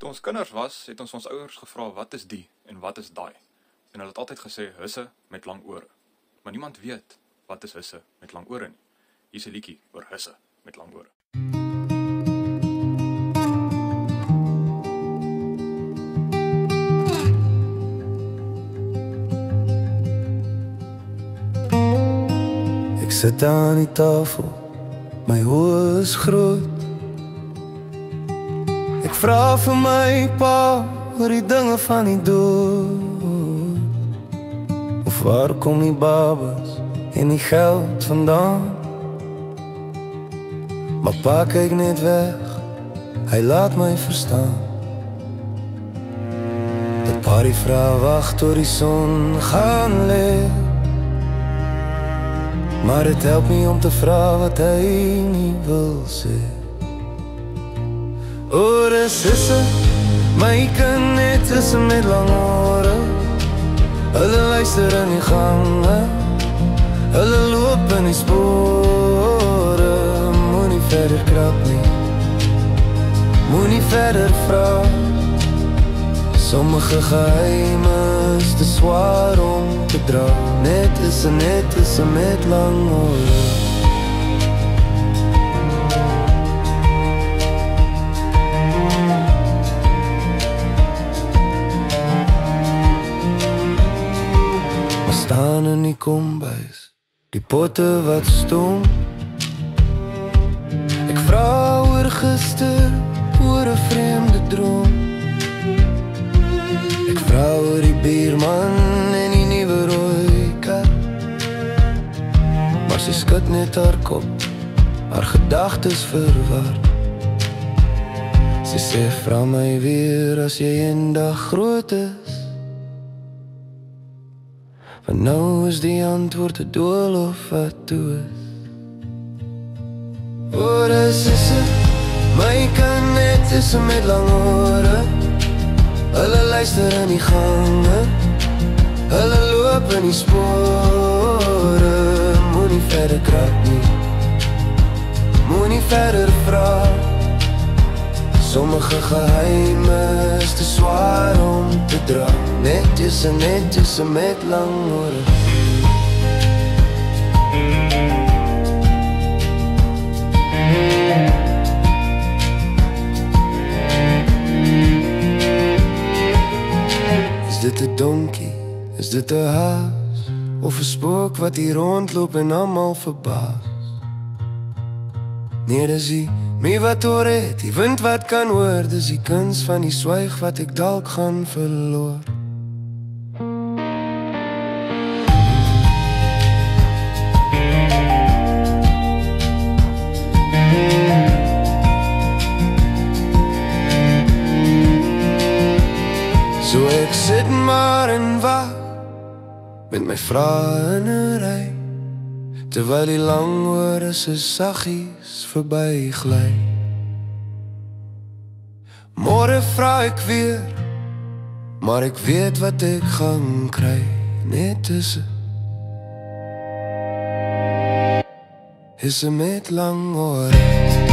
Toe ons kinders was, het ons ouers gevra wat is die en wat is daai. En hulle het altyd gesê husse met lang ore. Maar niemand weet wat is husse met lang ore nie. Hier is 'n liedjie oor husse met lang ore. Ek sit aan die tafel, my oë is groot. Ek vra vir my pa oor die dinge van die dood. Of waar kom die babas en die geld vandaan? Maar pa kyk net weg, hy laat my verstaan. Dat pa die vrou wag tot die son gaan lê. Maar het help nie om te vra wat hy nie wil sê. O, dis husse, my kind net husse met lang ore. Hulle luister in die gange, hulle loop in die spore. Moenie verder krap nie, moenie verder vra. Sommige geheime is te swaar om te dra. Net is met lang ore. We staan in die kombuis, die potte wat stom. Ek vra oor gister, oor 'n vreemde droom. Ek vra oor die buurman en die nuwe rooi kat. Maar sy skud net haar kop, haar gedagtes verward. Sy sê, vra my weer as jy eendag groot is. Want nou is die antwoord te doel of wat toe is. O, dis husse, my kind net husse met lang ore. Hulle luister in die gange, hulle loop in die spore. Moenie verder krap nie, moenie verder vra. Sommige geheime is te swaar om te dra. Netjies met lang ore. Is dit 'n donkie, is dit 'n haas, of 'n spook wat hier rondloop en almal verbaas? Nee, dis die my wat hoor het, die wind wat kan hoor. Dis die kuns van die swyg wat ek dalk gaan verloor. So ek sit maar en wag met my vrae in 'n ry, terwyl die lang ore se saggies verby gly. Môre vra ek weer, maar ek weet wat ek gaan kry. Net husse met lang ore.